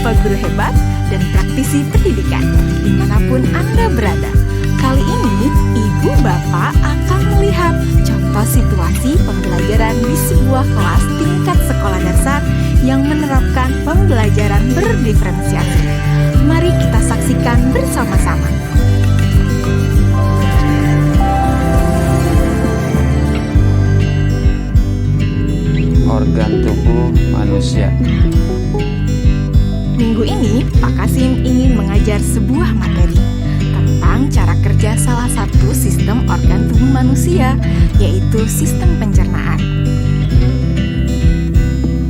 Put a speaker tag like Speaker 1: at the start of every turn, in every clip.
Speaker 1: Bapak guru hebat dan praktisi pendidikan dimanapun Anda berada. Kali ini Ibu Bapak akan melihat contoh situasi pembelajaran di sebuah kelas tingkat sekolah dasar yang menerapkan pembelajaran berdiferensiasi. Mari kita saksikan bersama-sama.
Speaker 2: Organ tubuh manusia.
Speaker 1: Minggu ini, Pak Kasim ingin mengajar sebuah materi tentang cara kerja salah satu sistem organ tubuh manusia, yaitu sistem pencernaan.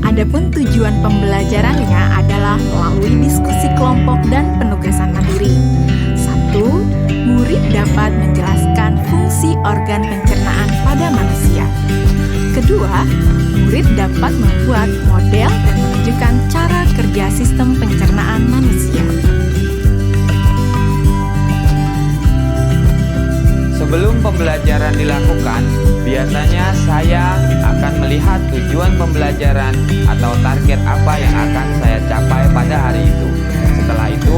Speaker 1: Adapun tujuan pembelajarannya adalah melalui diskusi kelompok dan penugasan mandiri. 1. Murid dapat menjelaskan fungsi organ pencernaan pada manusia. Kedua, murid dapat membuat model dan menunjukkan cara kerja sistem pencernaan manusia.
Speaker 2: Sebelum pembelajaran dilakukan, biasanya saya akan melihat tujuan pembelajaran atau target apa yang akan saya capai pada hari itu. Setelah itu,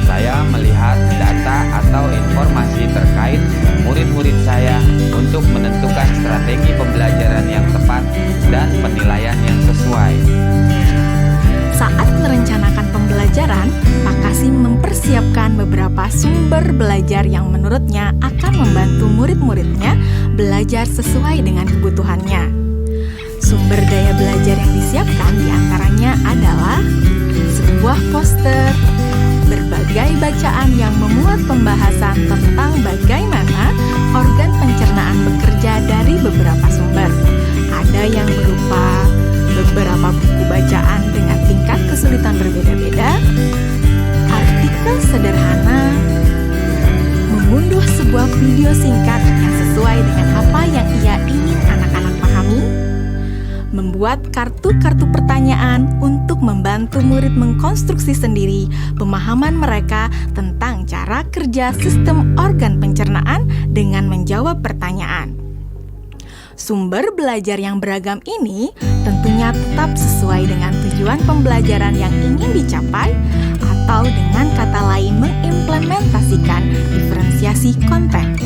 Speaker 2: saya melihat data atau informasi terkait murid-murid saya untuk menentukan strategi pembelajaran yang tepat dan penilaian yang sesuai.
Speaker 1: Saat merencanakan pembelajaran, Pak Kasim mempersiapkan beberapa sumber belajar yang menurutnya akan membantu murid-muridnya belajar sesuai dengan kebutuhannya. Sumber daya belajar yang disiapkan diantaranya adalah sebuah poster, berbagai bacaan yang memuat pembahasan tentang bagaimana organ pencernaan bekerja dari beberapa sumber. Ada yang berupa beberapa buku bacaan dengan tingkat kesulitan berbeda-beda, artikel sederhana, mengunduh sebuah video singkat yang sesuai dengan apa yang ia ingin anak-anak pahami, membuat kartu-kartu pertanyaan untuk membantu murid mengkonstruksi sendiri pemahaman mereka tentang cara kerja sistem organ pencernaan dengan menjawab pertanyaan. Sumber belajar yang beragam ini tentunya tetap sesuai dengan tujuan pembelajaran yang ingin dicapai atau dengan kata lain mengimplementasikan diferensiasi konten.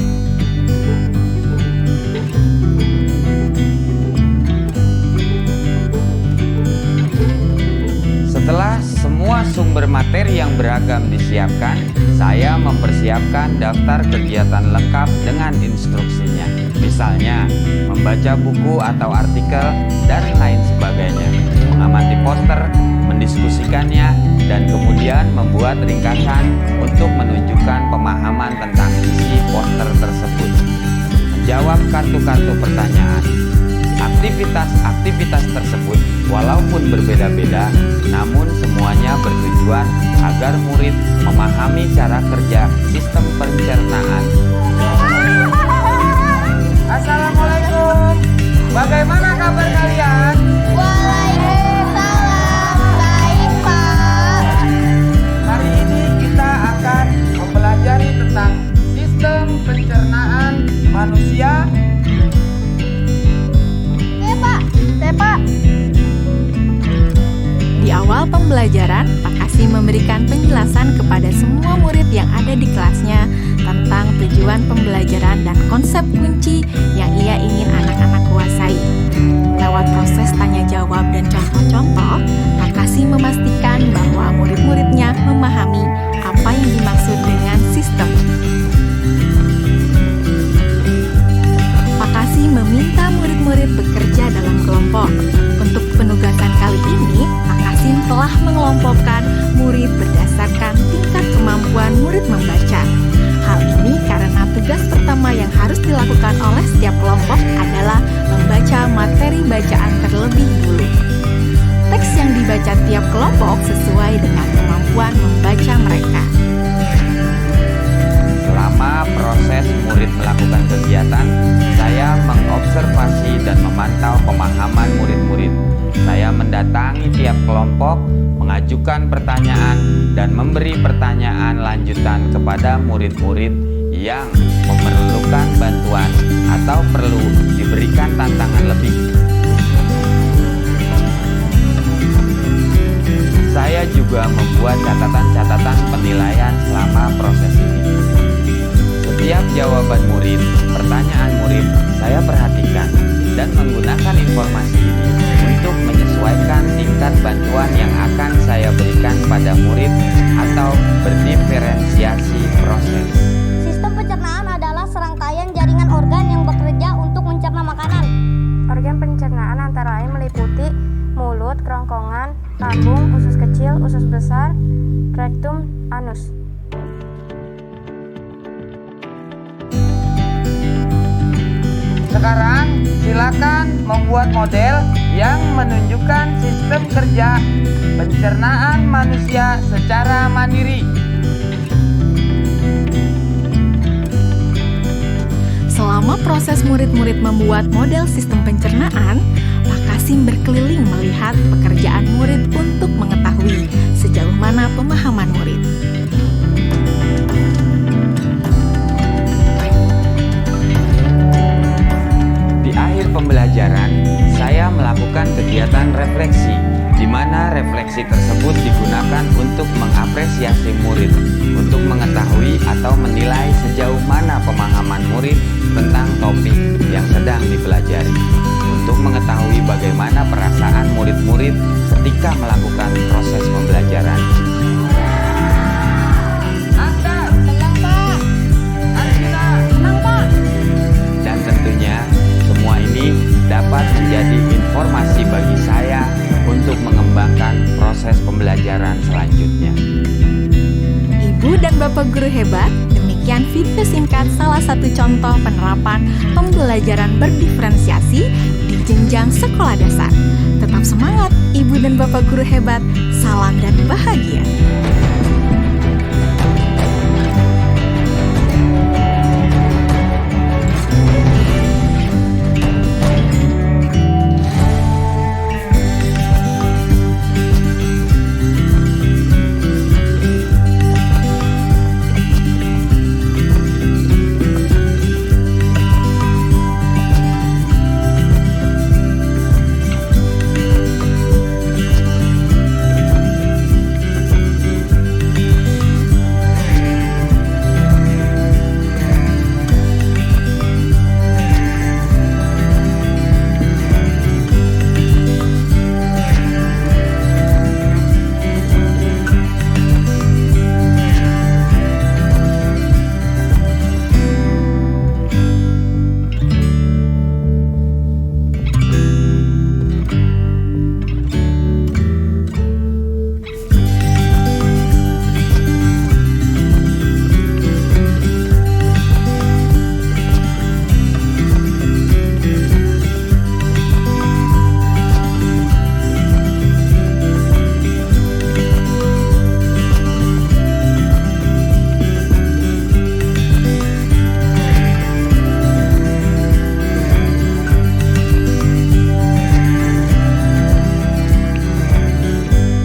Speaker 2: Setelah semua sumber materi yang beragam disiapkan, saya mempersiapkan daftar kegiatan lengkap dengan instruksinya. Misalnya, membaca buku atau artikel, dan lain sebagainya. Mengamati poster, mendiskusikannya, dan kemudian membuat ringkasan untuk menunjukkan pemahaman tentang isi poster tersebut. Menjawab kartu-kartu pertanyaan. Aktivitas-aktivitas tersebut walaupun berbeda-beda, namun semuanya bertujuan agar murid memahami cara kerja sistem pencernaan. Assalamualaikum. Bagaimana kabar kalian?
Speaker 3: Waalaikumsalam. Baik, Pak.
Speaker 2: Hari ini kita akan mempelajari tentang sistem pencernaan manusia.
Speaker 3: Pak.
Speaker 1: Di awal pembelajaran, Pak Kasim memberikan penjelasan kepada semua murid yang ada di kelasnya tentang tujuan pembelajaran dan konsep kunci yang ia ingin anak-anak kuasai. Lewat proses tanya jawab dan contoh-contoh, Pak Kasim memastikan bahwa murid-muridnya memahami apa yang dimaksud dengan sistem. Pak Kasim meminta murid-murid bekerja dalam kelompok. Untuk penugasan kali ini, Pak Kasim telah mengelompokkan murid berdasarkan tingkat kemampuan murid membaca. Hal ini karena tugas pertama yang harus dilakukan oleh setiap kelompok adalah membaca materi bacaan terlebih dulu. Teks yang dibaca tiap kelompok sesuai dengan kemampuan membaca mereka.
Speaker 2: Selama proses murid melakukan kegiatan, saya mengobservasi dan memantau pemahaman murid-murid. Saya mendatangi tiap kelompok, mengajukan pertanyaan, dan memberi pertanyaan lanjutan kepada murid-murid yang memerlukan bantuan atau perlu diberikan tantangan lebih. Saya juga membuat
Speaker 4: dasar rectum anus.
Speaker 2: Sekarang silakan membuat model yang menunjukkan sistem kerja pencernaan manusia secara mandiri.
Speaker 1: Selama proses murid-murid membuat model sistem pencernaan, Pak Kasim berkeliling melihat pekerjaan murid untuk mengetahui sejauh mana pemahaman murid.
Speaker 2: Di akhir pembelajaran, saya melakukan kegiatan refleksi, di mana refleksi tersebut digunakan untuk mengapresiasi murid, untuk mengetahui atau menilai sejauh mana pemahaman murid tentang topik yang sedang dipelajari, untuk mengetahui bagaimana perasaan murid-murid ketika melakukan proses pembelajaran. Akta,
Speaker 3: Tenang, Pak.
Speaker 2: Arsita,
Speaker 3: Tenang, Pak.
Speaker 2: dan tentunya semua ini dapat menjadi informasi bagi saya untuk mengembangkan proses pembelajaran selanjutnya.
Speaker 1: Ibu dan Bapak guru hebat, demikian video singkat salah satu contoh penerapan pembelajaran berdiferensiasi di jenjang sekolah dasar. Tetap semangat, Ibu dan Bapak guru hebat. Salam dan bahagia.